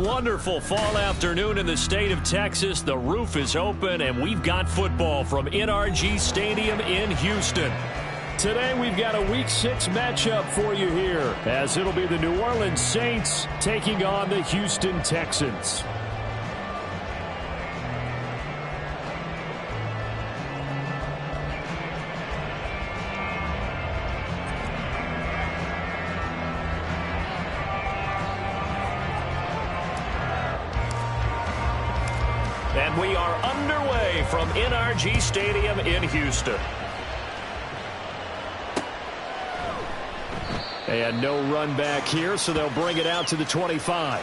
wonderful fall afternoon in the state of Texas. The roof is open, and we've got football from NRG Stadium in Houston. Today, we've got a Week 6 matchup for you here, as it'll be the New Orleans Saints taking on the Houston Texans. And we are underway from NRG Stadium in Houston. And no run back here, so they'll bring it out to the 25.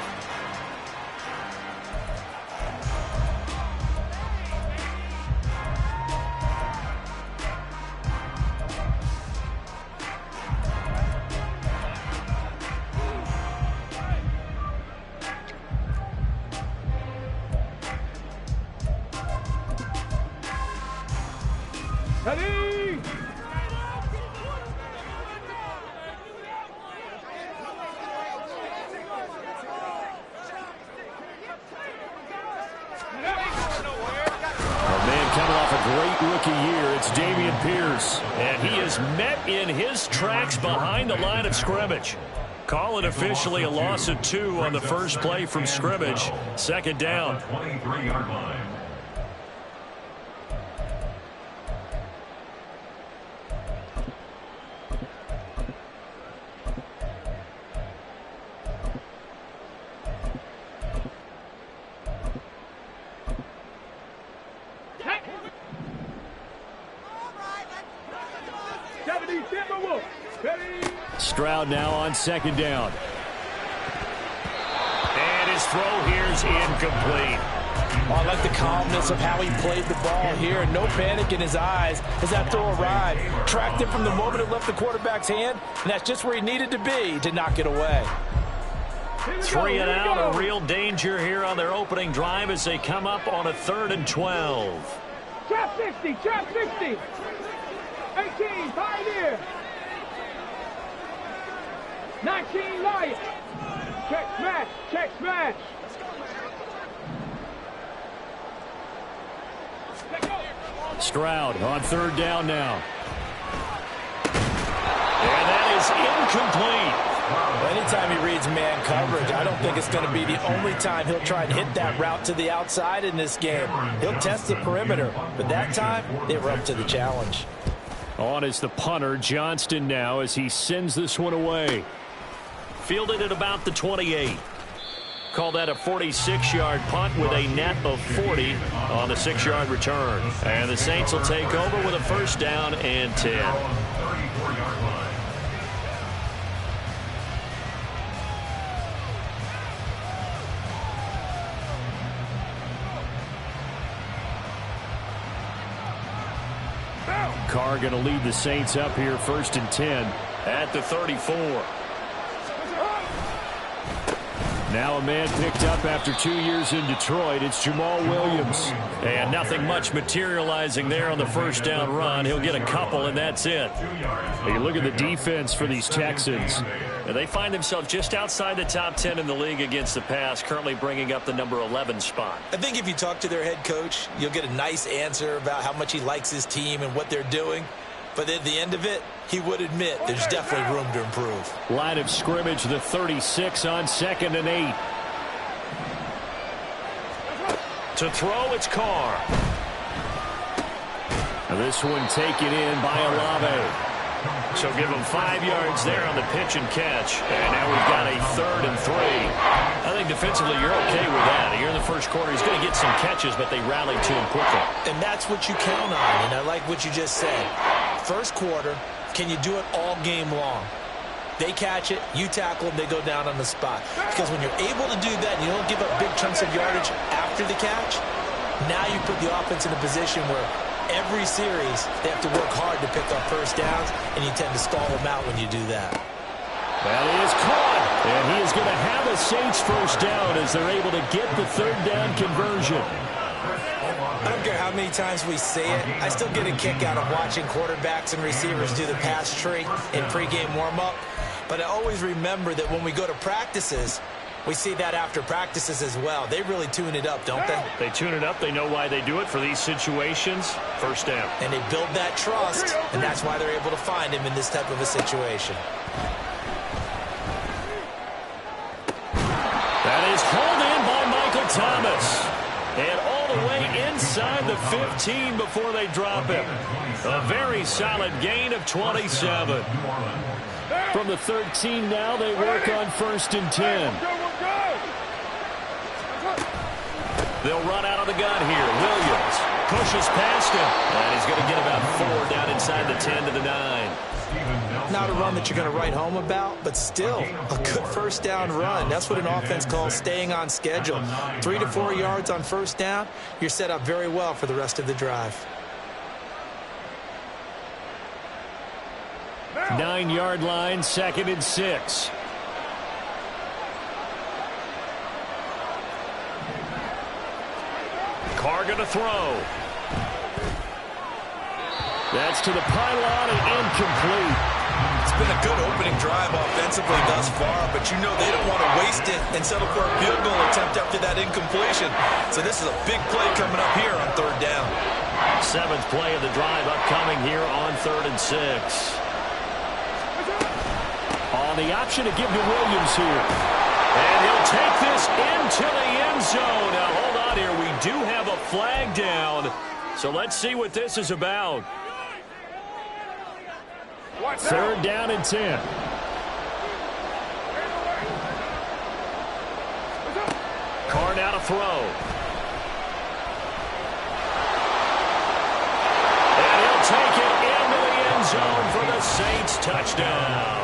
Ready? Coming off a great rookie year, it's Dameon Pierce. And he is met in his tracks behind the line of scrimmage. Call it officially a loss of 2 on the first play from scrimmage. Second down. 23-yard line. Stroud now on second down. And his throw here's incomplete. Oh, I like the calmness of how he played the ball here. No panic in his eyes as that throw arrived. Tracked it from the moment it left the quarterback's hand, and that's just where he needed to be to knock it away. 3 and out, a real danger here on their opening drive as they come up on a 3rd and 12. Trap 60, trap 60. 18, Pioneer. 19, Lion. Check smash, check smash. Stroud on 3rd down now. And that is incomplete. Anytime he reads man coverage, I don't think it's going to be the only time he'll try and hit that route to the outside in this game. He'll test the perimeter, but that time they were up to the challenge. On is the punter, Johnston now, as he sends this one away. Fielded at about the 28. Call that a 46-yard punt with a net of 40 on the 6-yard return. And the Saints will take over with a 1st down and 10. Carr going to lead the Saints up here 1st and 10 at the 34. Now a man picked up after 2 years in Detroit. It's Jamal Williams. And nothing much materializing there on the 1st down run. He'll get a couple, and that's it. You look at the defense for these Texans. And they find themselves just outside the top 10 in the league against the pass, currently bringing up the number 11 spot. I think if you talk to their head coach, you'll get a nice answer about how much he likes his team and what they're doing. But at the end of it, he would admit there's definitely room to improve. Line of scrimmage, the 36 on 2nd and 8. To throw, it's Carr. This one taken in by Olave. So give him 5 yards there on the pitch and catch. And now we've got a 3rd and 3. I think defensively you're okay with that. Here in the first quarter, he's going to get some catches, but they rallied to him quickly. And that's what you count on, and I like what you just said. First quarter, can you do it all game long? They catch it, you tackle them, they go down on the spot. Because when you're able to do that and you don't give up big chunks of yardage after the catch, now you put the offense in a position where every series they have to work hard to pick up 1st downs, and you tend to stall them out when you do that. That is caught, and he is going to have a Saints 1st down as they're able to get the 3rd down conversion. I don't care how many times we say it, I still get a kick out of watching quarterbacks and receivers do the pass tree in pregame warm-up. But I always remember that when we go to practices, We see that after practices as well. They really tune it up, don't they? They tune it up. They know why they do it for these situations. First down. And they build that trust, and that's why they're able to find him in this type of a situation. That is pulled in by Michael Thomas. And all the way inside the 15 before they drop him. A very solid gain of 27. From the 13 now, they work on 1st and 10. They'll run out of the gun here. Williams pushes past him. And he's going to get about 4 down inside the 10 to the 9. Not a run that you're going to write home about, but still a good first down run. That's what an offense calls staying on schedule. 3 to 4 yards on first down, you're set up very well for the rest of the drive. 9-yard line, 2nd and 6. Carr going to throw. That's to the pylon and incomplete. It's been a good opening drive offensively thus far, but you know they don't want to waste it and settle for a field goal attempt after that incompletion. So this is a big play coming up here on 3rd down. 7th play of the drive upcoming here on 3rd and 6. On the option to give to Williams here. And he'll take this into the end zone. Now hold on here. We do have a flag down. So let's see what this is about. 3rd down and 10. Carr now to throw. And he'll take it into the end zone for the Saints touchdown.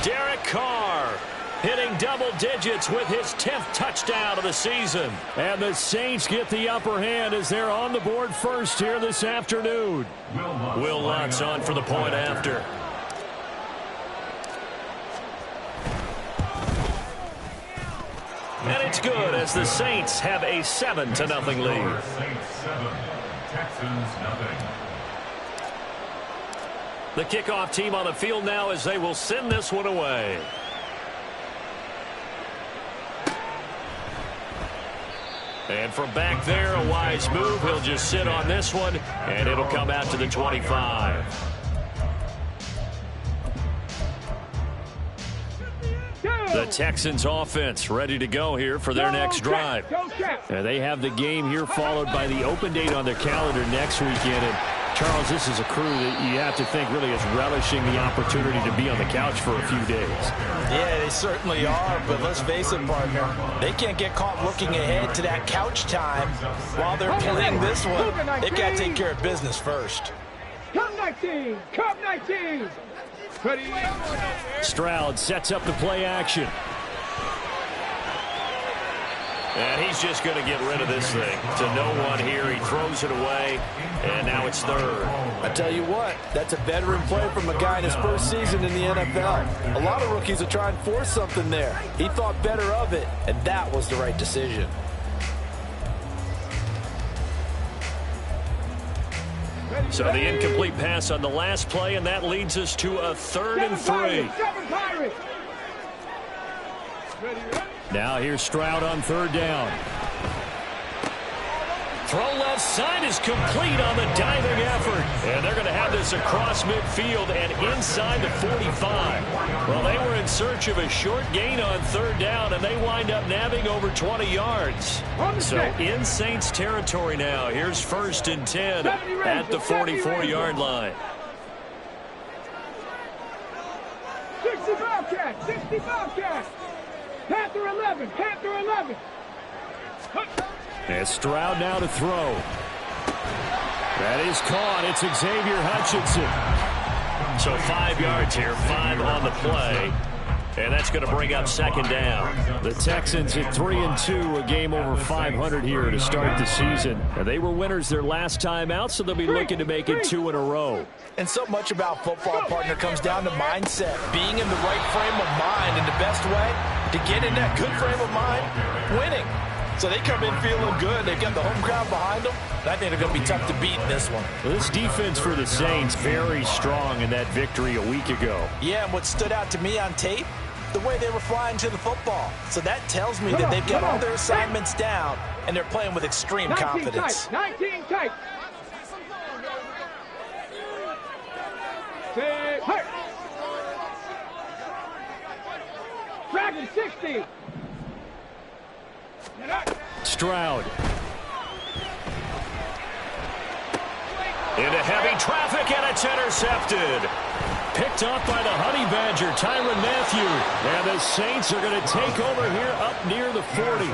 Derek Carr hitting double digits with his 10th touchdown of the season. And the Saints get the upper hand as they're on the board first here this afternoon. Will Lutz on for the point after. And it's good as the Saints have a 7-0 lead. The kickoff team on the field now as they will send this one away. And from back there, a wise move. He'll just sit on this one, and it'll come out to the 25. The Texans offense ready to go here for their next drive. And they have the game here followed by the open date on their calendar next weekend. And Charles, this is a crew that you have to think really is relishing the opportunity to be on the couch for a few days. Yeah, they certainly are, but let's face it, partner. They can't get caught looking ahead to that couch time while they're playing this one. They've got to take care of business first. Come 19! Come 19! Stroud sets up the play action. And he's just going to get rid of this thing to no one here. He throws it away, and now it's 3rd. I tell you what, that's a veteran play from a guy in his first season in the NFL. A lot of rookies will try and force something there. He thought better of it, and that was the right decision. So the incomplete pass on the last play, and that leads us to a 3rd and 3. Now here's Stroud on 3rd down. Throw left side is complete on the diving effort. And they're going to have this across midfield and inside the 45. Well, they were in search of a short gain on 3rd down, and they wind up nabbing over 20 yards. So in Saints territory now. Here's 1st and 10 at the 44-yard line. 60 Bobcats! 60 Bobcats! Panther 11! Panther 11! And Stroud now to throw. That is caught. It's Xavier Hutchinson. So 5 yards here, 5 on the play. And that's going to bring up 2nd down. The Texans at 3-2, a game over 500 here to start the season. And they were winners their last time out, so they'll be looking to make it 2 in a row. And so much about football, partner, comes down to mindset. Being in the right frame of mind, and the best way to get in that good frame of mind, winning. So they come in feeling good. They've got the home crowd behind them. I think they're going to be tough to beat in this one. Well, this defense for the Saints very strong in that victory a week ago. Yeah, and what stood out to me on tape, the way they were flying to the football. So that tells me that they've got all their assignments down, and they're playing with extreme confidence. 19 tight. Six, hurt. Dragon 60. Stroud. Into heavy traffic, and it's intercepted. Picked off by the Honey Badger, Tyrann Mathieu. And the Saints are going to take over here up near the 40.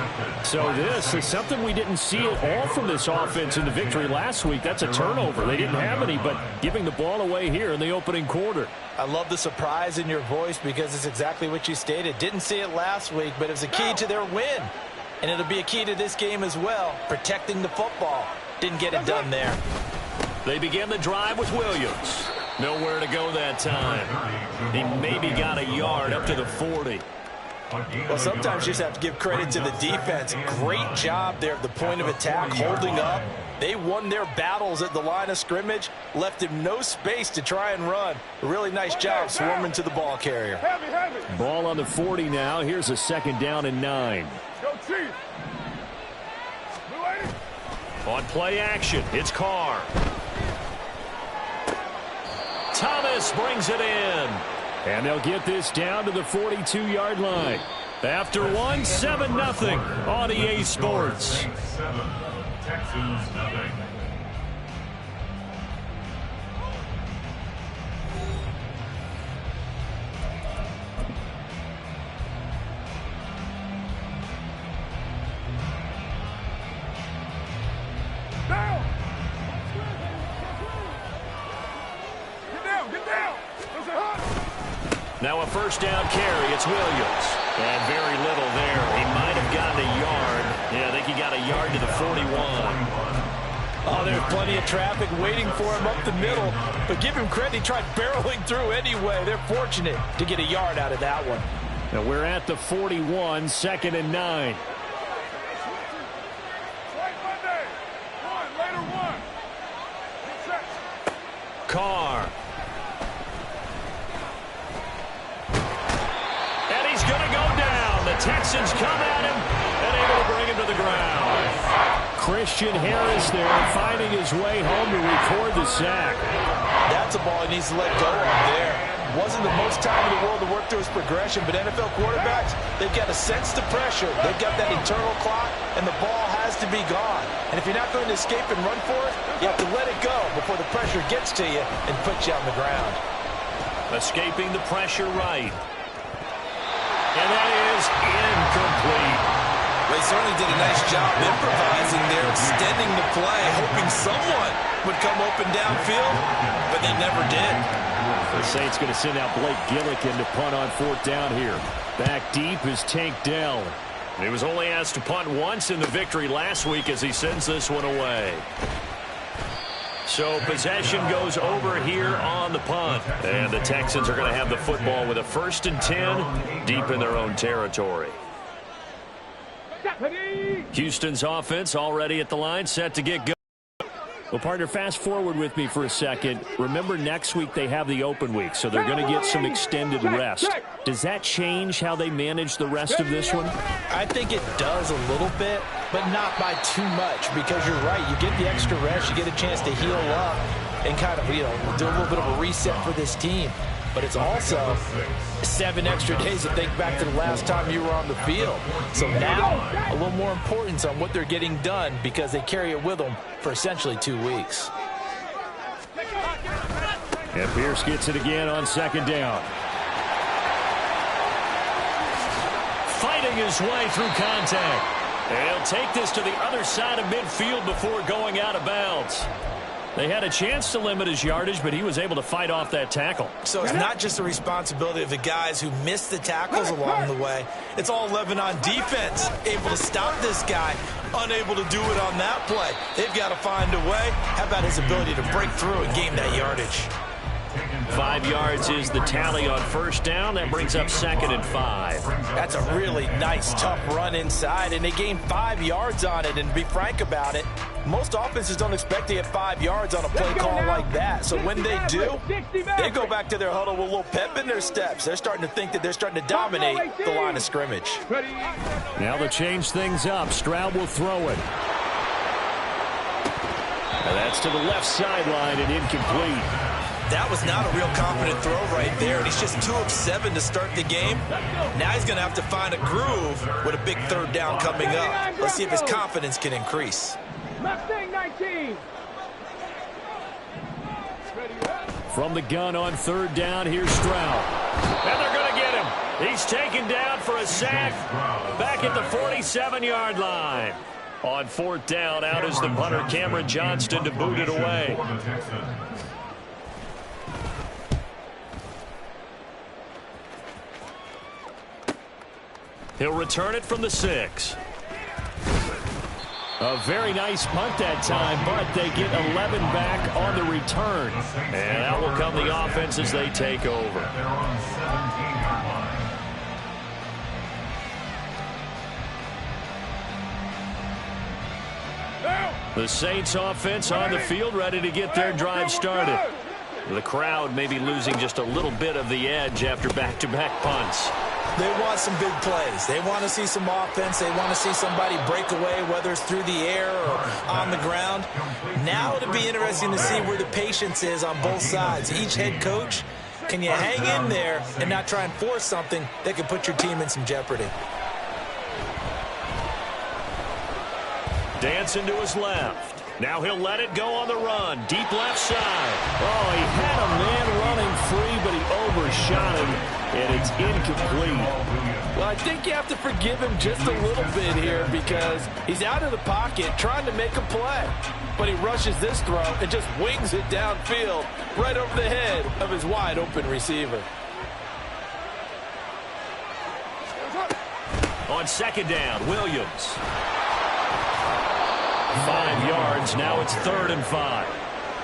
So this is something we didn't see at all from this offense in the victory last week. That's a turnover. They didn't have any, but giving the ball away here in the opening quarter. I love the surprise in your voice because it's exactly what you stated. Didn't see it last week, but it was a key to their win. And it'll be a key to this game as well, protecting the football. Didn't get it done there. They begin the drive with Williams. Nowhere to go that time. He maybe got a yard up to the 40. Well, sometimes you just have to give credit to the defense. Great job there at the point of attack, holding up. They won their battles at the line of scrimmage, left him no space to try and run. A really nice job swarming to the ball carrier. Ball on the 40 now. Here's a second down and 9. Go Chiefs. On play action, it's Carr. Thomas brings it in. And they'll get this down to the 42-yard line. After one, 7-0 on EA Sports. Texans, nothing. Now a first down carry. It's Williams. And very little there. He might have gotten a yard. Yeah, I think he got a yard to the 41. Oh, there's plenty of traffic waiting for him up the middle. But give him credit, he tried barreling through anyway. They're fortunate to get a yard out of that one. Now we're at the 41, 2nd and 9. Carr. And he's going to go down. The Texans come at him and able to bring him to the ground. Christian Harris there finding his way home to record the sack. That's a ball he needs to let go of there. Wasn't the most time in the world to work through his progression, but NFL quarterbacks, they've got to sense the pressure. They've got that internal clock, and the ball has to be gone. And if you're not going to escape and run for it, you have to let it go before the pressure gets to you and puts you on the ground. Escaping the pressure right. And that is incomplete. They certainly did a nice job improvising there, extending the play, hoping someone would come open downfield, but they never did. The Saints going to send out Blake Gillikin to punt on 4th down here. Back deep is Tank Dell. He was only asked to punt once in the victory last week as he sends this one away. So possession goes over here on the punt. And the Texans are going to have the football with a 1st and 10 deep in their own territory. Houston's offense already at the line, set to get going. Well, partner, fast forward with me for a second. Remember, next week they have the open week, so they're going to get some extended rest. Does that change how they manage the rest of this one? I think it does a little bit, but not by too much, because you're right. You get the extra rest, you get a chance to heal up and kind of, do a little bit of a reset for this team. But it's also 7 extra days to think back to the last time you were on the field. So now, a little more importance on what they're getting done because they carry it with them for essentially 2 weeks. And Pierce gets it again on 2nd down. Fighting his way through contact. And he'll take this to the other side of midfield before going out of bounds. They had a chance to limit his yardage, but he was able to fight off that tackle. So it's not just the responsibility of the guys who missed the tackles along the way. It's all 11 on defense, able to stop this guy, unable to do it on that play. They've got to find a way. How about his ability to break through and gain that yardage? 5 yards is the tally on first down. That brings up 2nd and 5. That's a really nice, tough run inside, and they gained 5 yards on it. And to be frank about it, most offenses don't expect to get 5 yards on a play call like that. So when they do, they go back to their huddle with a little pep in their steps. They're starting to think that they're starting to dominate the line of scrimmage. Now they change things up. Stroud will throw it. And that's to the left sideline and incomplete. That was not a real confident throw right there, and he's just 2 of 7 to start the game. Now he's going to have to find a groove with a big 3rd down coming up. Let's see if his confidence can increase. Mustang 19. From the gun on 3rd down, here's Stroud. And they're going to get him. He's taken down for a sack back at the 47-yard line. On 4th down, out is the punter, Cameron Johnston, to boot it away. He'll return it from the 6. A very nice punt that time, but they get 11 back on the return. And out will come the offense as they take over. The Saints offense on the field, ready to get their drive started. The crowd may be losing just a little bit of the edge after back-to-back punts. They want some big plays. They want to see some offense. They want to see somebody break away, whether it's through the air or on the ground. Now it'll be interesting to see where the patience is on both sides. Each head coach, can you hang in there and not try and force something that could put your team in some jeopardy? Dancing to his left. Now he'll let it go on the run. Deep left side. Oh, he had a man running free, but he overshot him, and it's incomplete. Well, I think you have to forgive him just a little bit here because he's out of the pocket trying to make a play. But he rushes this throw and just wings it downfield right over the head of his wide-open receiver. On 2nd down, Williams. 5 yards. Now it's 3rd and 5.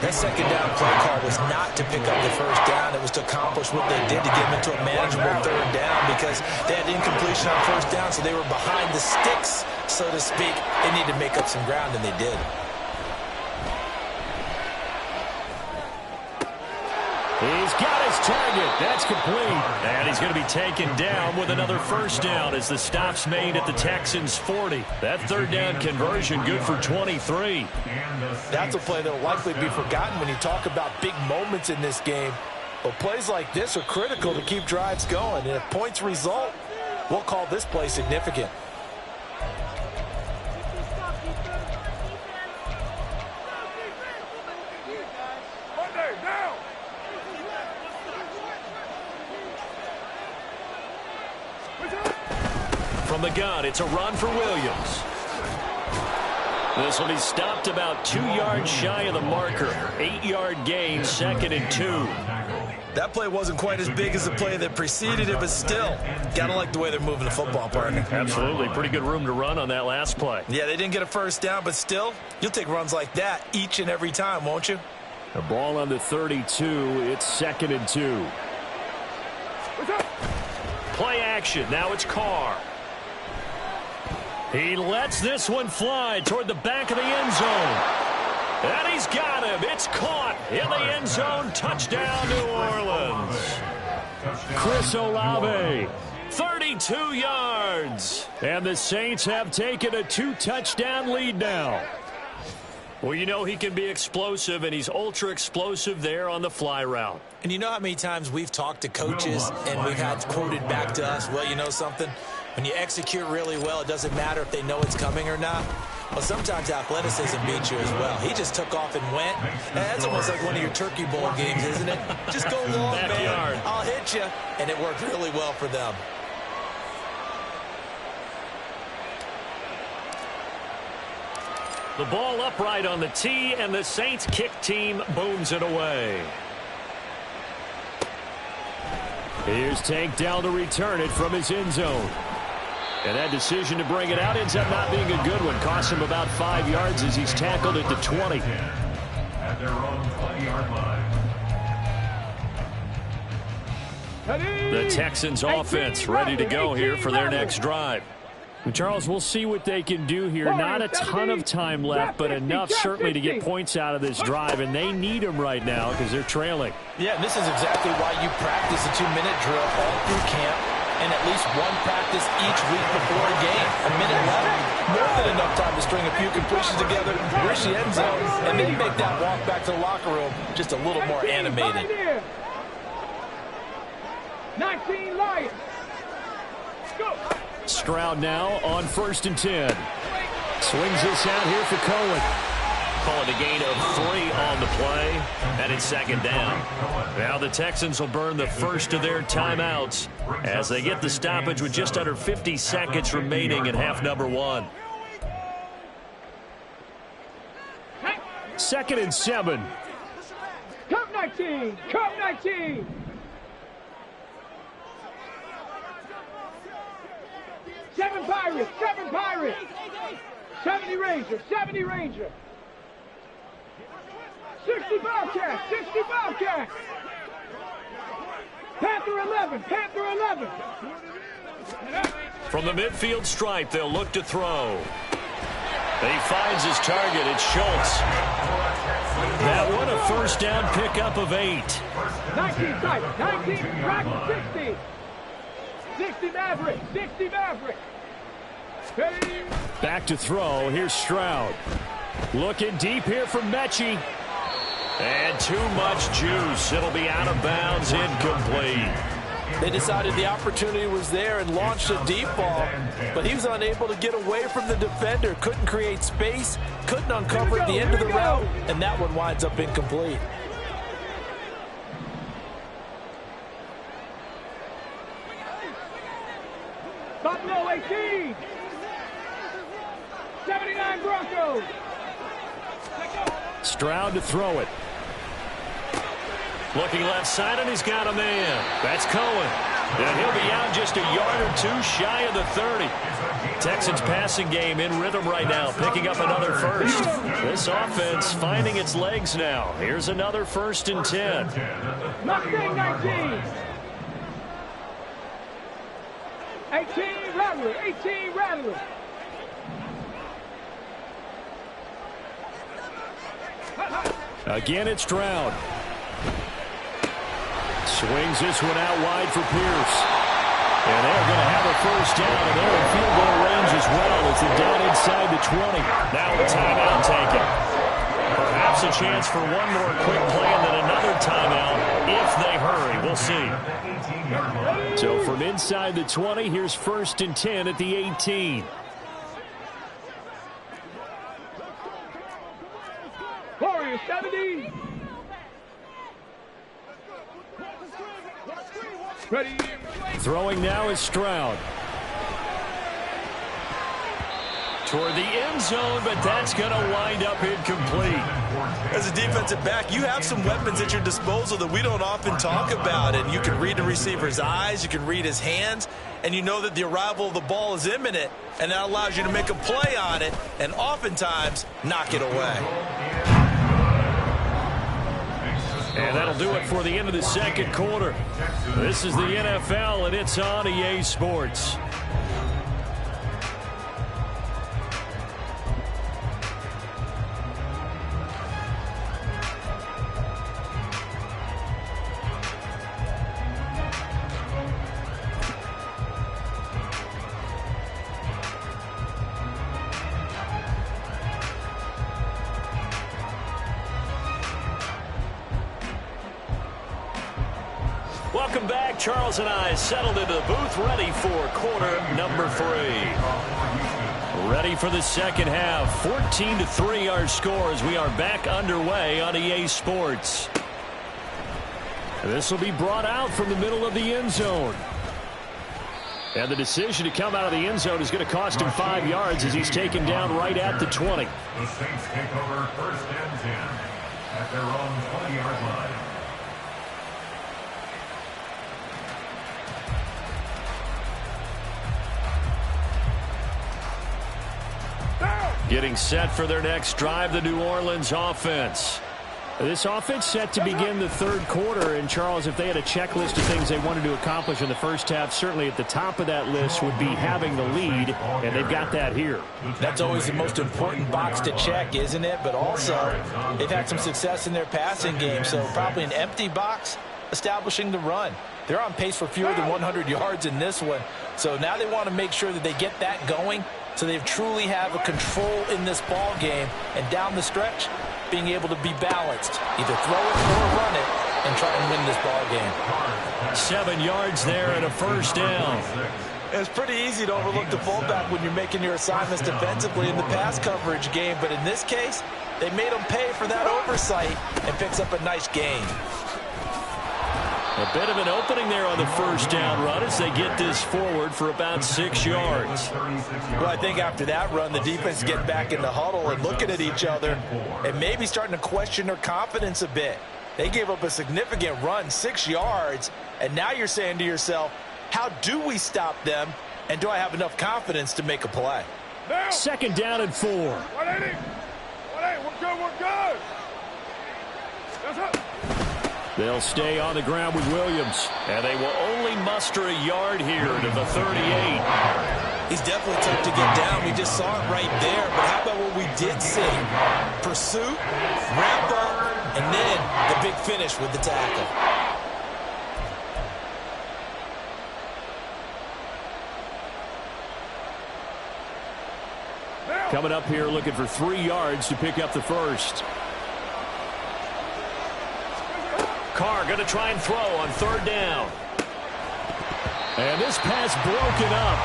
That 2nd down play call was not to pick up the 1st down. It was to accomplish what they did to get them into a manageable 3rd down because they had incompletion on 1st down, so they were behind the sticks, so to speak. They needed to make up some ground, and they did. He's got his target. That's complete. And he's going to be taken down with another 1st down as the stop's made at the Texans' 40. That 3rd down conversion good for 23. That's a play that will likely be forgotten when you talk about big moments in this game. But plays like this are critical to keep drives going. And if points result, we'll call this play significant. From the gun, it's a run for Williams. This will be stopped about 2 yards shy of the marker. 8-yard gain, 2nd and 2. That play wasn't quite as big as the play that preceded it, but still, gotta like the way they're moving the football, partner. Absolutely. Pretty good room to run on that last play. Yeah, they didn't get a 1st down, but still, you'll take runs like that each and every time, won't you? The ball on the 32. It's 2nd and 2. Play action. Now it's Carr. He lets this one fly toward the back of the end zone. And he's got him. It's caught in the end zone. Touchdown, New Orleans. Chris Olave, 32 yards. And the Saints have taken a 2-touchdown lead now. Well, you know he can be explosive, and he's ultra-explosive there on the fly route. And you know how many times we've talked to coaches and we've had quoted back to us, well, you know something? When you execute really well, it doesn't matter if they know it's coming or not. Well, sometimes athleticism beats you as well. He just took off and went. That's almost like one of your Turkey Bowl games, isn't it? Just go long, Backyard. man. I'll hit you. And it worked really well for them. The ball upright on the tee, and the Saints kick team booms it away. Here's Tank Dell to return it from his end zone. And that decision to bring it out ends up not being a good one. Costs him about 5 yards as he's tackled at the 20. At their own 20-yard line. The Texans offense ready to go here for their next drive. Charles, we'll see what they can do here. Not a ton of time left, but enough certainly to get points out of this drive, and they need them right now because they're trailing. Yeah, and this is exactly why you practice a 2-minute drill all through camp and at least one practice each week before a game. A minute left, more than enough time to string a few completions together, reach the end zone, and then make that walk back to the locker room just a little more animated. 19 Lions. Go. Stroud now on 1st and 10. Swings this out here for Cohen. Calling a gain of 3 on the play, and it's 2nd down. Now the Texans will burn the first of their timeouts as they get the stoppage with just under 50 seconds remaining in half number 1. 2nd and 7. Cup 19. Cup 19. 7 Pirates. 7 Pirates. 70 Ranger. 70 Ranger. 60 Bobcats. 60 Bobcats. Panther 11. Panther 11. From the midfield stripe, they'll look to throw. He finds his target. It's Schultz. That one a first down pickup of 8. 19 type. 19 Rock 60. 60 Maverick. 60 Maverick. Back to throw. Here's Stroud. Looking deep here for Mechie. And too much juice. It'll be out of bounds, incomplete. They decided the opportunity was there and launched a deep ball, but he was unable to get away from the defender, couldn't create space, couldn't uncover the end of the route, and that one winds up incomplete. Buffalo 18. 79 Broncos. Stroud to throw it. Looking left side, and he's got a man. That's Cohen. And he'll be out just a yard or 2 shy of the 30. Texans passing game in rhythm right now, picking up another first. This offense finding its legs now. Here's another 1st and 10. Mustang 19. 18 Rattler. 18 Rattler. Again, it's Stroud. Swings this one out wide for Pierce. And they're going to have a first down, and they're in field goal range as well as they're down inside the 20. Now a timeout taken. Perhaps a chance for one more quick play and then another timeout if they hurry. We'll see. So from inside the 20, here's 1st and 10 at the 18. Warriors 70. Ready. Throwing now is Stroud. Toward the end zone, but that's going to wind up incomplete. As a defensive back, you have some weapons at your disposal that we don't often talk about. And you can read the receiver's eyes, you can read his hands, and you know that the arrival of the ball is imminent, and that allows you to make a play on it and oftentimes knock it away. And that'll do it for the end of the 2nd quarter. This is the NFL, and it's on EA Sports. Welcome back. Charles and I settled into the booth, ready for quarter number 3. Ready for the second half. 14-3 our score as we are back underway on EA Sports. This will be brought out from the middle of the end zone. And the decision to come out of the end zone is going to cost him 5 yards as he's taken down right at the 20. The Saints take over 1st and 10 at their own 20-yard line. Getting set for their next drive, the New Orleans offense. This offense set to begin the third quarter. And, Charles, if they had a checklist of things they wanted to accomplish in the first half, certainly at the top of that list would be having the lead, and they've got that here. That's always the most important box to check, isn't it? But also, they've had some success in their passing game, so probably an empty box establishing the run. They're on pace for fewer than 100 yards in this one, so now they want to make sure that they get that going so they truly have a control in this ball game, and down the stretch, being able to be balanced. Either throw it or run it and try and win this ball game. 7 yards there and a first down. It's pretty easy to overlook the fullback when you're making your assignments defensively in the pass coverage game, but in this case, they made him pay for that oversight and picks up a nice gain. A bit of an opening there on the first down run as they get this forward for about 6 yards. Well, I think after that run, the defense getting back in the huddle and looking at each other and maybe starting to question their confidence a bit. They gave up a significant run, 6 yards, and now you're saying to yourself, how do we stop them, and do I have enough confidence to make a play? Second down and 4. 180. 180. We're good. That's up. They'll stay on the ground with Williams. And they will only muster a yard here to the 38. He's definitely tough to get down. We just saw it right there. But how about what we did see? Pursuit, wrap up, and then the big finish with the tackle. Coming up here looking for 3 yards to pick up the first. Carr going to try and throw on third down. And this pass broken up.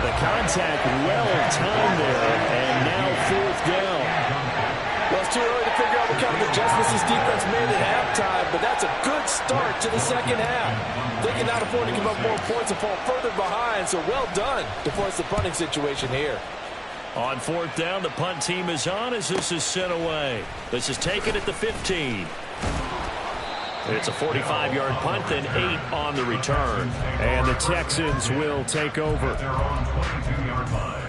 The contact well-timed there, and now fourth down. Well, it's too early to figure out what kind of adjustments this defense made at halftime, but that's a good start to the second half. They can not afford to give up more points and fall further behind, so well done to force the punting situation here. On fourth down, the punt team is on as this is sent away. This is taken at the 15. It's a 45-yard punt and 8 on the return. And the Texans will take over. Their own 22-yard line.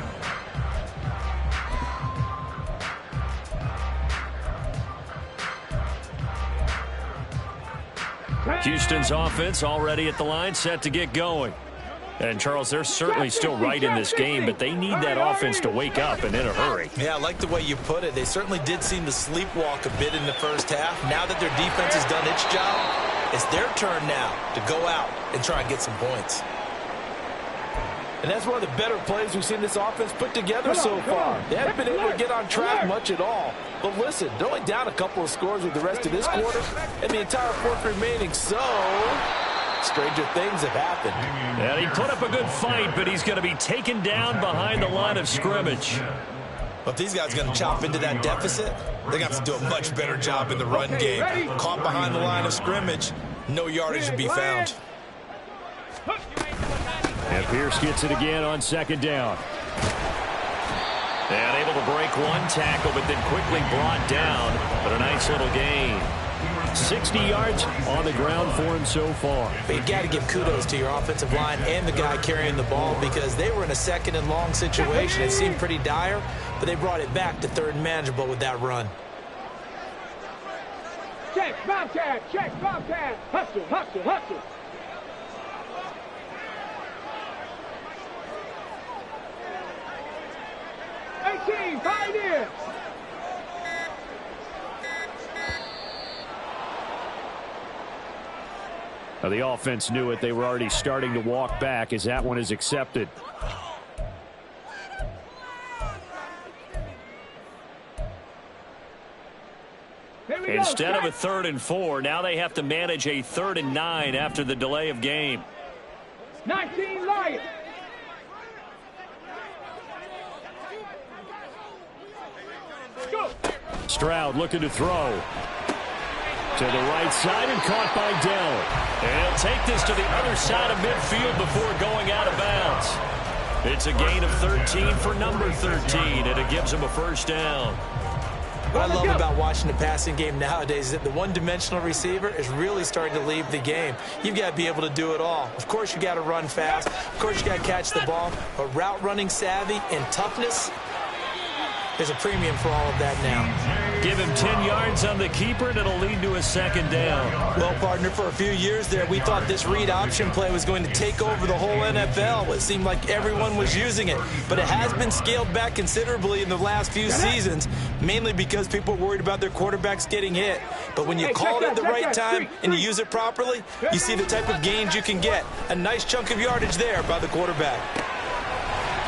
Houston's offense already at the line, set to get going. And, Charles, they're certainly still right in this game, but they need that offense to wake up and in a hurry. Yeah, I like the way you put it. They certainly did seem to sleepwalk a bit in the first half. Now that their defense has done its job, it's their turn now to go out and try and get some points. And that's one of the better plays we've seen this offense put together so far. They haven't been able to get on track much at all. But listen, they're only down a couple of scores with the rest of this quarter and the entire fourth remaining, so stranger things have happened. And he put up a good fight, but he's going to be taken down behind the line of scrimmage. But if these guys are going to chop into that deficit, they're going to have to do a much better job in the run game. Caught behind the line of scrimmage, no yardage to be found. And Pierce gets it again on second down. And able to break one tackle, but then quickly brought down. But a nice little gain. 60 yards on the ground for him so far. But you got to give kudos to your offensive line and the guy carrying the ball because they were in a second and long situation. It seemed pretty dire, but they brought it back to third and manageable with that run. Check, Bobcat, check, Bobcat. Hustle, hustle, hustle. Pioneers. Now the offense knew it. They were already starting to walk back as that one is accepted. Instead of a 3rd and 4, now they have to manage a 3rd and 9 after the delay of game. 19 Lions. Go. Stroud looking to throw. To the right side and caught by Dell. And he'll take this to the other side of midfield before going out of bounds. It's a gain of 13 for number 13, and it gives him a first down. What I love about watching the passing game nowadays is that the one-dimensional receiver is really starting to leave the game. You've got to be able to do it all. Of course, you got to run fast. Of course, you got to catch the ball. But route running savvy and toughness, There's a premium for all of that now. Give him 10 yards on the keeper, and it'll lead to a second down. Well, partner, for a few years there, we thought this read option play was going to take over the whole NFL. It seemed like everyone was using it, but it has been scaled back considerably in the last few seasons, mainly because people are worried about their quarterbacks getting hit. But when you call it at the right time and you use it properly, you see the type of gains you can get. A nice chunk of yardage there by the quarterback.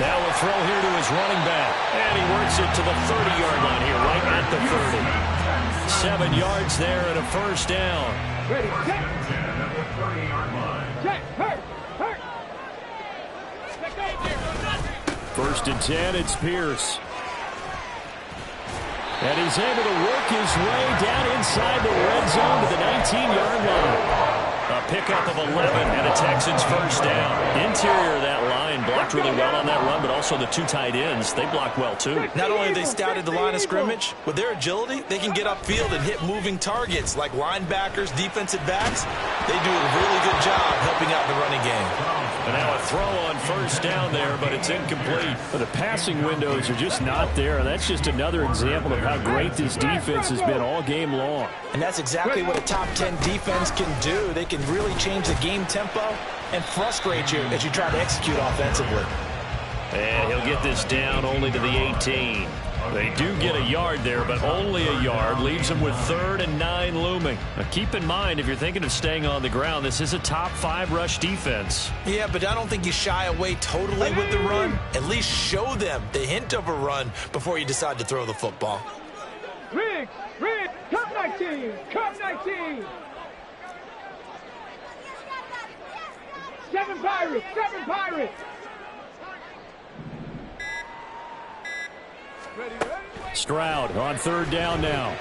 Now we'll throw here to his running back. And he works it to the 30-yard line here, right at the 30. 7 yards there and a first down. Ready, set. Set, hurt. First and 10, it's Pierce. And he's able to work his way down inside the red zone to the 19-yard line. A pickup of 11 and a Texans first down. Interior of that line blocked really well on that run, but also the 2 tight ends, they blocked well too. Not only have they scouted the line of scrimmage, with their agility, they can get upfield and hit moving targets like linebackers, defensive backs. They do a really good job helping out the running game. And now a throw on first down there, but it's incomplete. But the passing windows are just not there, and that's just another example of how great this defense has been all game long. And that's exactly what a top 10 defense can do. They can really change the game tempo and frustrate you as you try to execute offensively. And he'll get this down only to the 18. They do get a yard there, but only a yard. Leaves them with 3rd and 9 looming. Now keep in mind, if you're thinking of staying on the ground, this is a top 5 rush defense. Yeah, but I don't think you shy away totally with the run. At least show them the hint of a run before you decide to throw the football. Riggs, come 19, come 19. 7 Pirates. Stroud on 3rd down now.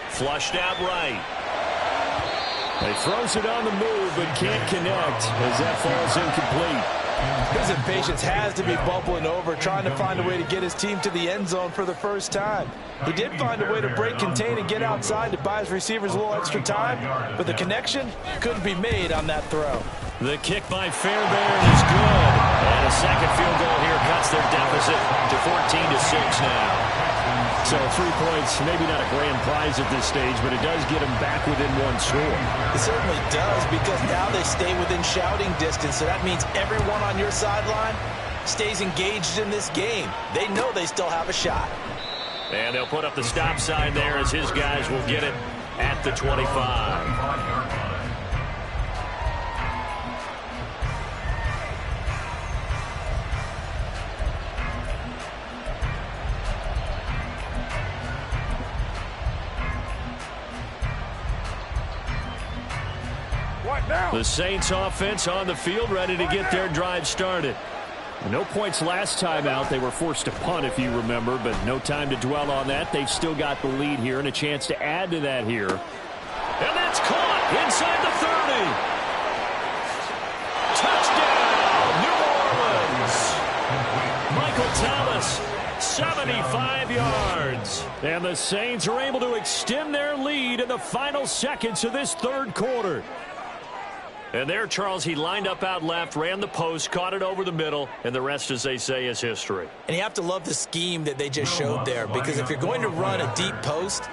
Flushed out right. He throws it on the move but can't connect as that falls incomplete. His impatience has to be bubbling over, trying to find a way to get his team to the end zone for the first time. He did find a way to break, contain, and get outside to buy his receivers a little extra time, but the connection couldn't be made on that throw. The kick by Fairbairn is good. And a second field goal here cuts their deficit to 14-6 now. So 3 points, maybe not a grand prize at this stage, but it does get them back within 1 score. It certainly does, because now they stay within shouting distance, so that means everyone on your sideline stays engaged in this game. They know they still have a shot. And they'll put up the stop sign there as his guys will get it at the 25. The Saints offense on the field, ready to get their drive started. No points last time out. They were forced to punt, if you remember, but no time to dwell on that. They've still got the lead here and a chance to add to that here. And that's caught inside the 30. Touchdown, New Orleans. Michael Thomas, 75 yards. And the Saints are able to extend their lead in the final seconds of this 3rd quarter. And there, Charles, he lined up out left, ran the post, caught it over the middle, and the rest, as they say, is history. And you have to love the scheme that they just showed there, because if you're going to run a deep post,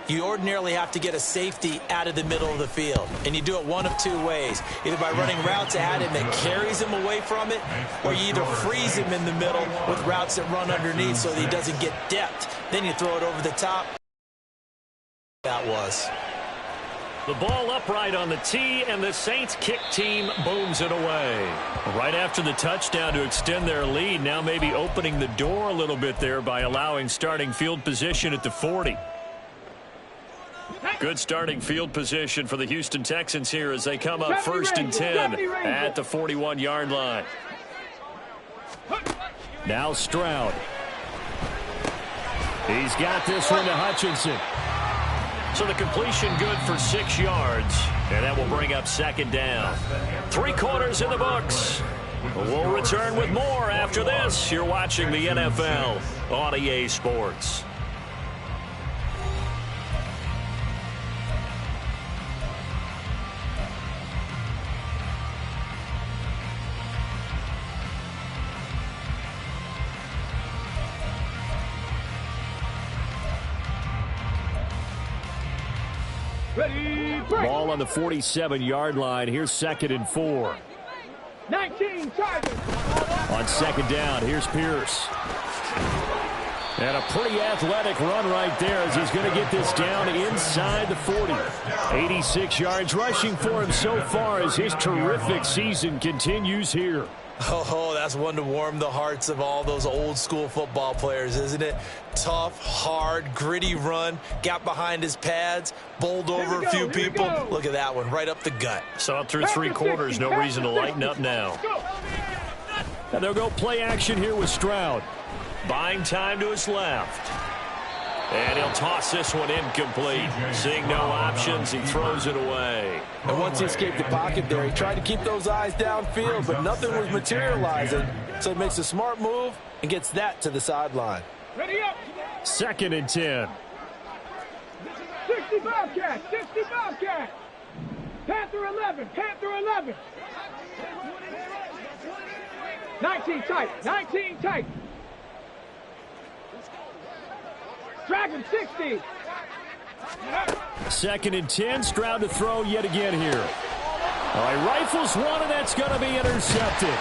you ordinarily have to get a safety out of the middle of the field. And you do it one of 2 ways, either by running routes at him that carries him away from it, or you either freeze him in the middle with routes that run underneath so that he doesn't get depth. Then you throw it over the top. That was. The ball upright on the tee, and the Saints kick team booms it away. Right after the touchdown to extend their lead, now maybe opening the door a little bit there by allowing starting field position at the 40. Good starting field position for the Houston Texans here as they come up 1st and 10 at the 41-yard line. Now Stroud. He's got this one to Hutchinson. So the completion good for 6 yards, and that will bring up 2nd down. 3 quarters in the books. We'll return with more after this. You're watching the NFL on EA Sports. Ready, break. Ball on the 47-yard line. Here's 2nd and 4. 19 Tigers. On 2nd down, here's Pierce. And a pretty athletic run right there as he's going to get this down inside the 40. 86 yards rushing for him so far as his terrific season continues here. Oh, that's one to warm the hearts of all those old school football players, isn't it? Tough, hard, gritty run, got behind his pads, bowled over a few people. Look at that one, right up the gut. Saw it through 3 quarters, no reason to lighten up now. And they'll go play action here with Stroud. Buying time to his left. And he'll toss this one incomplete. Seeing no options, he throws it away. And once he escaped the pocket there, he tried to keep those eyes downfield, but nothing was materializing. So he makes a smart move and gets that to the sideline. Ready up. 2nd and 10. 60 Bobcats. 60 Bobcats. Panther 11. Panther 11. 19 tight. 19 tight. Dragon 60. 2nd and 10. Stroud to throw yet again here. All right, rifles one, and that's going to be intercepted.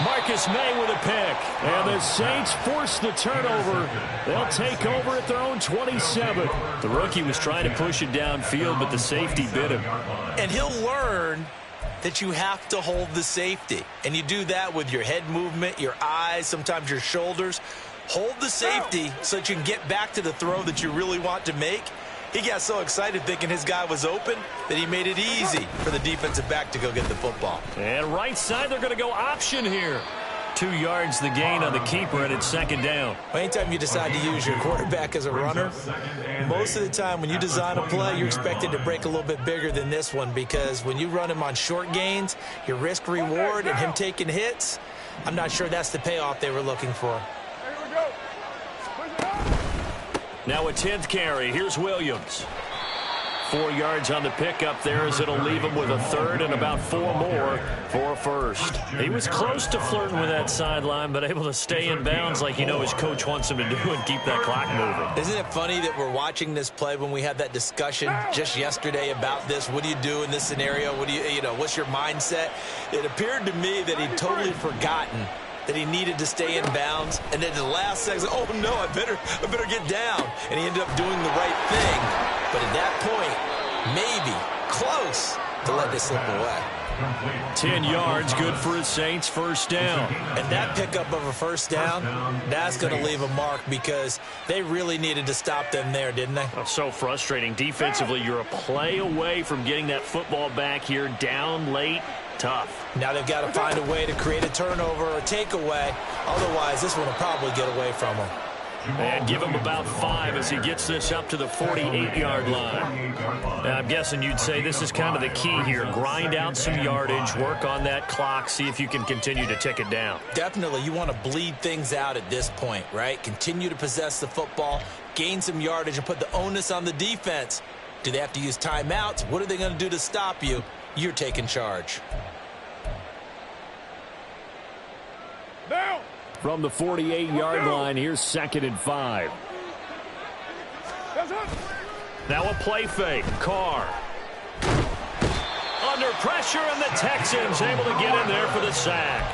Marcus May with a pick. And the Saints force the turnover. They'll take over at their own 27. The rookie was trying to push it downfield, but the safety bit him. And he'll learn that you have to hold the safety. And you do that with your head movement, your eyes, sometimes your shoulders. Hold the safety so that you can get back to the throw that you really want to make. He got so excited thinking his guy was open that he made it easy for the defensive back to go get the football. And right side, they're going to go option here. 2 yards the gain on the keeper, and it's 2nd down. Anytime you decide to use your quarterback as a runner, most of the time when you design a play, you're expected to break a little bit bigger than this one, because when you run him on short gains, your risk-reward and him taking hits, I'm not sure that's the payoff they were looking for. Now a 10th carry. Here's Williams. 4 yards on the pickup there as it'll leave him with a 3rd and about 4 more for a 1st. He was close to flirting with that sideline, but able to stay in bounds like you know his coach wants him to do and keep that clock moving. Isn't it funny that we're watching this play when we had that discussion just yesterday about this? What do you do in this scenario? What do you know, what's your mindset? It appeared to me that he'd totally forgotten that he needed to stay in bounds, and then the last second, oh no, I better get down, and he ended up doing the right thing. But at that point, maybe close to let this slip away. 10 yards, good for his Saints, 1st down. And that pickup of a 1st down, that's going to leave a mark, because they really needed to stop them there, didn't they? Oh, so frustrating. Defensively, you're a play away from getting that football back here, down late. Tough. Now they've got to find a way to create a turnover or a takeaway. Otherwise, this one will probably get away from them. And give him about 5 as he gets this up to the 48-yard line. Now, I'm guessing you'd say this is kind of the key here. Grind out some yardage, work on that clock, see if you can continue to tick it down. Definitely. You want to bleed things out at this point, right? Continue to possess the football, gain some yardage, and put the onus on the defense. Do they have to use timeouts? What are they going to do to stop you? You're taking charge. From the 48-yard line, here's 2nd and 5. Now a play fake. Carr. Under pressure, and the Texans able to get in there for the sack.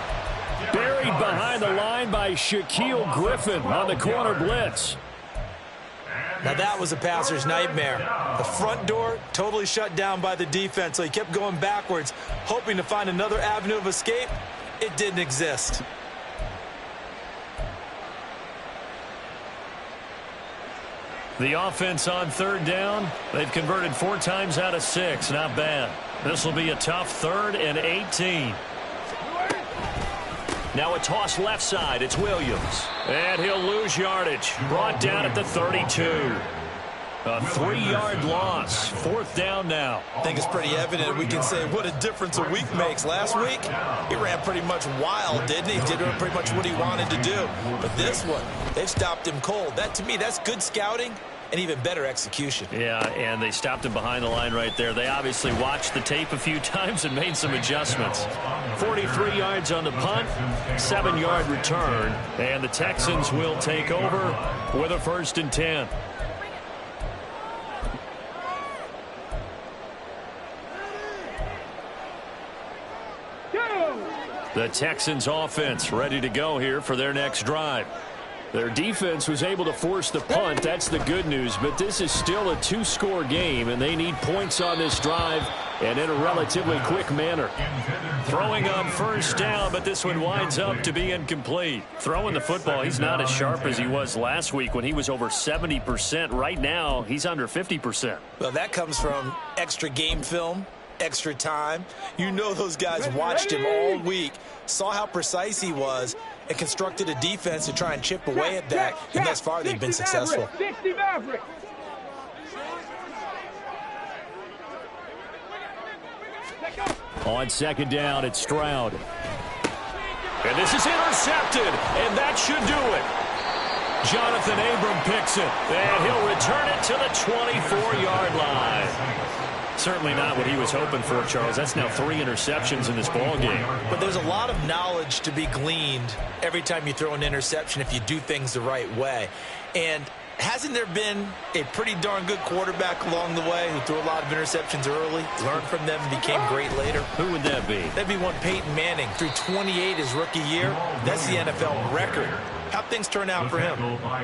Buried behind the line by Shaquille Griffin on the corner blitz. Now that was a passer's nightmare. The front door totally shut down by the defense, so he kept going backwards, hoping to find another avenue of escape. It didn't exist. The offense on 3rd down, they've converted 4 times out of 6. Not bad. This will be a tough 3rd and 18. Now a toss left side. It's Williams. And he'll lose yardage. Brought down at the 32. A 3-yard loss. 4th down now. I think it's pretty evident. We can say what a difference a week makes. Last week, he ran pretty much wild, didn't he? Did pretty much what he wanted to do. But this one, they've stopped him cold. That, to me, that's good scouting and even better execution. Yeah, and they stopped him behind the line right there. They obviously watched the tape a few times and made some adjustments. 43 yards on the punt, 7-yard return, and the Texans will take over with a 1st and 10. The Texans offense ready to go here for their next drive. Their defense was able to force the punt. That's the good news, but this is still a 2-score game, and they need points on this drive and in a relatively quick manner. Throwing on first down, but this one winds up to be incomplete. Throwing the football, he's not as sharp as he was last week when he was over 70%. Right now, he's under 50%. Well, that comes from extra game film, extra time. You know those guys watched him all week, saw how precise he was, and constructed a defense to try and chip away at that, and thus far they've been successful. 60 Maverick. On second down, it's Stroud. And this is intercepted, and that should do it. Jonathan Abram picks it, and he'll return it to the 24-yard line. Certainly not what he was hoping for, Charles. That's now 3 interceptions in this ball game. But there's a lot of knowledge to be gleaned every time you throw an interception if you do things the right way. And hasn't there been a pretty darn good quarterback along the way who threw a lot of interceptions early, learned from them, and became great later? Who would that be? That'd be one Peyton Manning. Threw 28 his rookie year. That's the NFL record. How'd things turn out for him?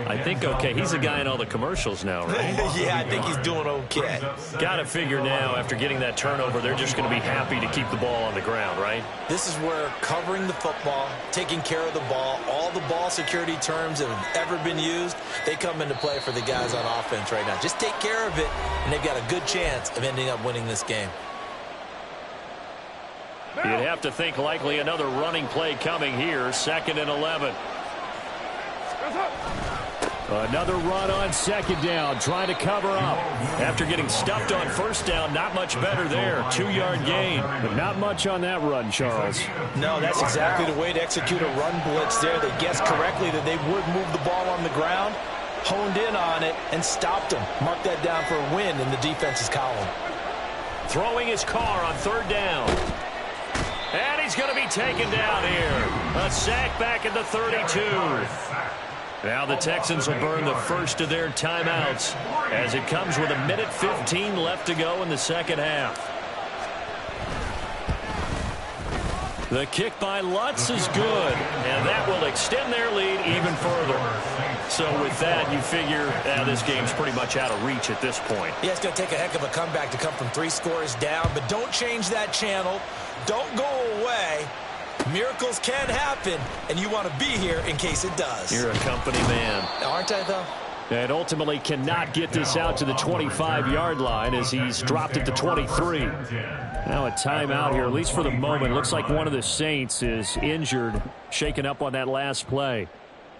I think okay. He's a guy in all the commercials now, right? Yeah, I think he's doing okay. Got to figure now, after getting that turnover, they're just going to be happy to keep the ball on the ground, right? This is where covering the football, taking care of the ball, all the ball security terms that have ever been used, they come into play for the guys on offense right now. Just take care of it, and they've got a good chance of ending up winning this game. You'd have to think likely another running play coming here, 2nd and 11. Another run on second down, trying to cover up. After getting stuffed on first down, not much better there. 2-yard gain, but not much on that run, Charles. No, that's exactly the way to execute a run blitz there. They guessed correctly that they would move the ball on the ground, honed in on it, and stopped them. Mark that down for a win in the defense's column. Throwing his car on 3rd down. And he's going to be taken down here. A sack back at the 32. Now the Texans will burn the first of their timeouts as it comes with 1:15 left to go in the second half. The kick by Lutz is good, and that will extend their lead even further. So with that, you figure this game's pretty much out of reach at this point. Yeah, it's going to take a heck of a comeback to come from 3 scores down, but don't change that channel. Don't go away. Miracles can happen, and you want to be here in case it does. You're a company man. Aren't I, though? And ultimately cannot get this out to the 25-yard line as he's dropped at the 23. Now a timeout here, at least for the moment. Looks like one of the Saints is injured, shaken up on that last play.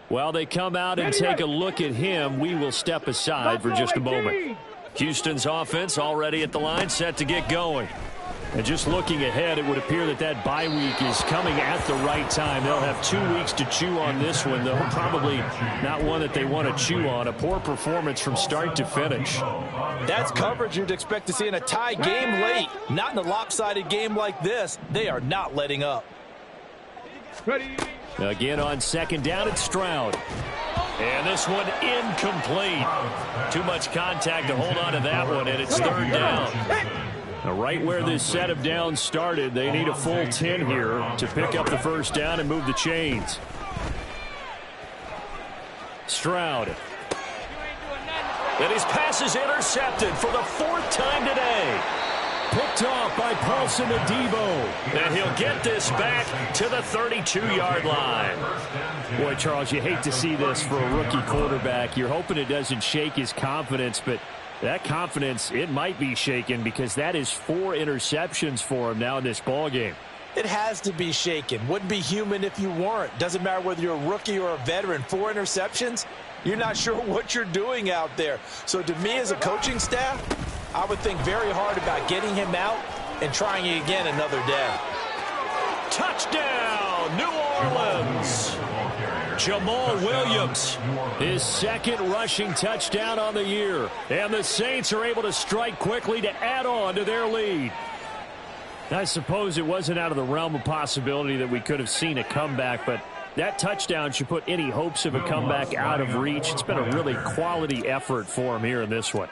While they come out and take a look at him, we will step aside for just a moment. Houston's offense already at the line, set to get going. And just looking ahead, it would appear that that bye week is coming at the right time. They'll have 2 weeks to chew on this one, though. Probably not one that they want to chew on. A poor performance from start to finish. That's coverage you'd expect to see in a tie game late. Not in a lopsided game like this. They are not letting up. Ready. Again on second down, it's Stroud. And this one incomplete. Too much contact to hold on to that one, and it's 3rd down. Now, right where this set of downs started, they need a full 10 here to pick up the first down and move the chains. Stroud. And his pass is intercepted for the 4th time today. Picked off by Paulson Adebo. And he'll get this back to the 32-yard line. Boy, Charles, you hate to see this for a rookie quarterback. You're hoping it doesn't shake his confidence, but that confidence, it might be shaken because that is 4 interceptions for him now in this ballgame. It has to be shaken. Wouldn't be human if you weren't. Doesn't matter whether you're a rookie or a veteran. 4 interceptions, you're not sure what you're doing out there. So to me as a coaching staff, I would think very hard about getting him out and trying it again another day. Touchdown, New Orleans. Jamal Williams, his 2nd rushing touchdown on the year. And the Saints are able to strike quickly to add on to their lead. I suppose it wasn't out of the realm of possibility that we could have seen a comeback, but that touchdown should put any hopes of a comeback out of reach. It's been a really quality effort for him here in this one.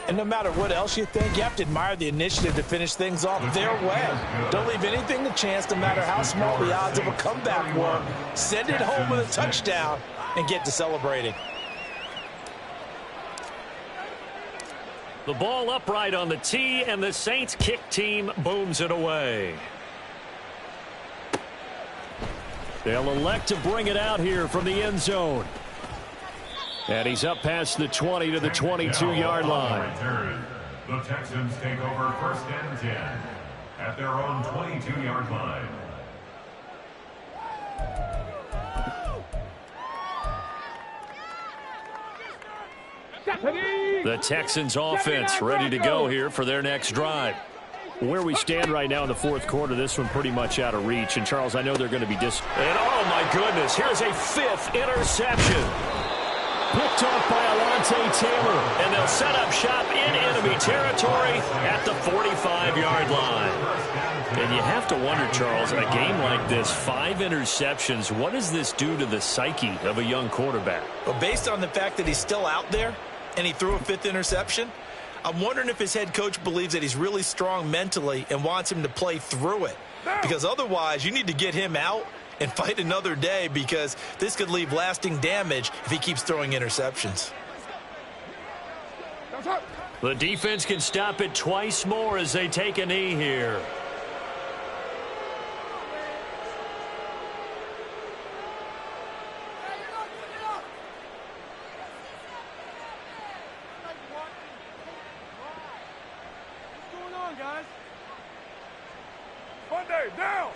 And no matter what else you think, you have to admire the initiative to finish things off their way. Don't leave anything to chance, no matter how small the odds of a comeback were. Send it home with a touchdown and get to celebrating. The ball upright on the tee, and the Saints kick team booms it away. They'll elect to bring it out here from the end zone. And he's up past the 20 to the 22-yard line. The Texans take over 1st and 10 at their own 22-yard line. The Texans offense ready to go here for their next drive. Where we stand right now in the fourth quarter, this one pretty much out of reach. And, Charles, I know they're going to be And, oh, my goodness, here's a 5th interception. Picked off by Alontae Taylor. And they'll set up shop in enemy territory at the 45-yard line. And you have to wonder, Charles, in a game like this, 5 interceptions, what does this do to the psyche of a young quarterback? Well, based on the fact that he's still out there and he threw a 5th interception, I'm wondering if his head coach believes that he's really strong mentally and wants him to play through it. Because otherwise, you need to get him out and fight another day, because this could leave lasting damage if he keeps throwing interceptions. The defense can stop it twice more as they take a knee here. What's going on, guys? Monday, down!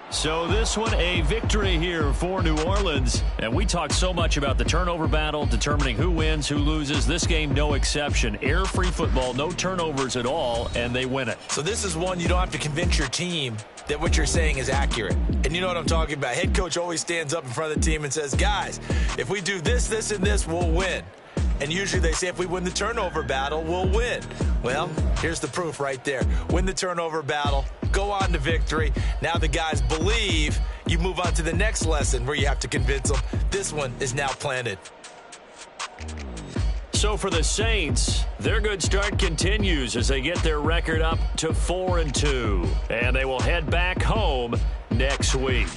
So this one, a victory here for New Orleans. And we talked so much about the turnover battle, determining who wins, who loses. This game, no exception. Air-free football, no turnovers at all, and they win it. So this is one you don't have to convince your team that what you're saying is accurate. And you know what I'm talking about. Head coach always stands up in front of the team and says, guys, if we do this, this, and this, we'll win. And usually they say if we win the turnover battle, we'll win. Well, here's the proof right there. Win the turnover battle, go on to victory. Now the guys believe. You move on to the next lesson where you have to convince them. This one is now planted. So for the Saints, their good start continues as they get their record up to 4-2. And they will head back home next week.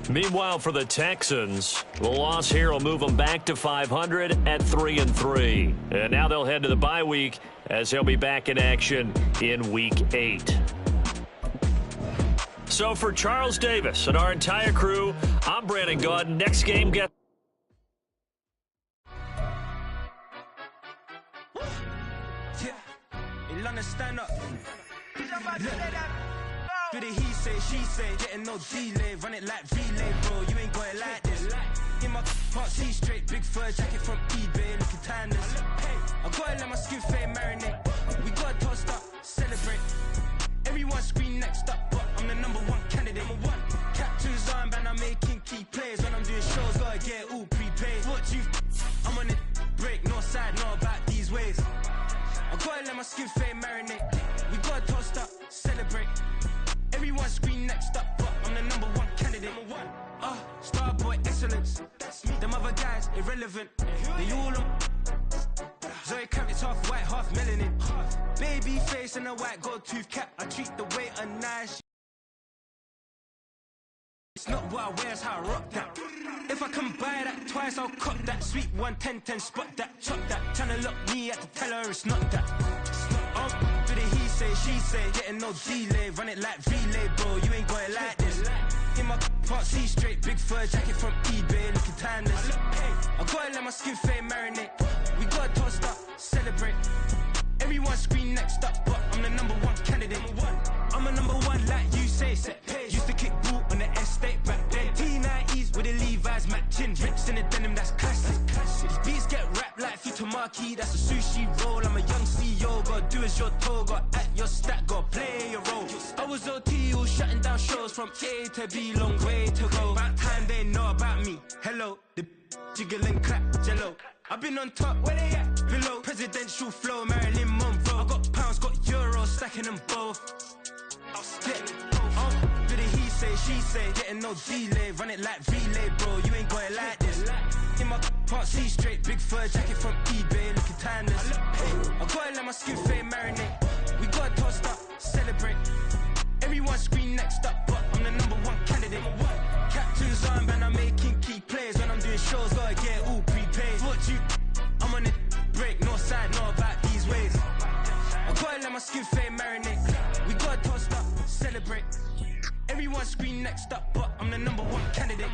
Meanwhile, for the Texans, the loss here will move them back to 500 at 3-3. And now they'll head to the bye week as they'll be back in action in Week 8. So for Charles Davis and our entire crew, I'm Brandon Gaudin. Next game, get... Stand up. Do the he say, she say, getting no delay, run it like relay, bro. You ain't got it like this. In my part C straight, big fur jacket from eBay, looking timeless. I gotta let my skin fade marinate. We gotta toast up, celebrate. Everyone scream next up, but I'm the #1 candidate. Captain's armband, I'm making key plays. When I'm doing shows, gotta get all prepaid. What you? I'm on it, break, no side, know about these ways. I gotta let my skin fade marinate. We gotta toast up, celebrate. Everyone scream next up, but I'm the #1 candidate. Starboy excellence. Them other guys irrelevant. They all on. Zoe Kravitz half white, half melanin. Baby face and a white gold tooth cap. I treat the waiter nice. It's not what I wear, it's how I rock that. If I can buy that twice, I'll cop that. Sweet 110, spot that, chop that. Tryna lock me at the teller, it's not that. Do the he say, she say, getting no delay, run it like relay, bro. You ain't got it like this. In my part C straight, big fur jacket from eBay, looking timeless. I gotta let my skin fade marinate. We gotta toast up, celebrate. Everyone scream next up, but I'm the #1 candidate. I'm a #1 like you say, set pace. Used to kick ball on the estate back then. T90s with the Levi's matching. Rips in the denim, that's classic. These beats get wrapped like Futamaki, that's a sushi roll. I'm a young CEO, gotta do as you're told. Gotta act your stat, gotta play your role. I was OT, all shutting down shows from A to B, long way to go. About time they know about me. Hello, the jiggle and clap, jello. I've been on top, where they at? Below, presidential flow, Marilyn Monroe. I got pounds, got euros, stacking them both. I'll split. Do the she say, getting no delay, run it like relay, bro, you ain't got it like this. In my can't see straight, big fur jacket from eBay, looking timeless. Hey, I gotta let my skin fade marinate. We gotta toast up, celebrate. Everyone scream next up, but I'm the #1 candidate. Captain's armband, I'm making key plays. When I'm doing shows, gotta get all prepaid. What you, I'm on it, break, no side, no about these ways. I gotta let my skin fade marinate. We gotta toast up, celebrate. Everyone scream next up, but I'm the #1 candidate.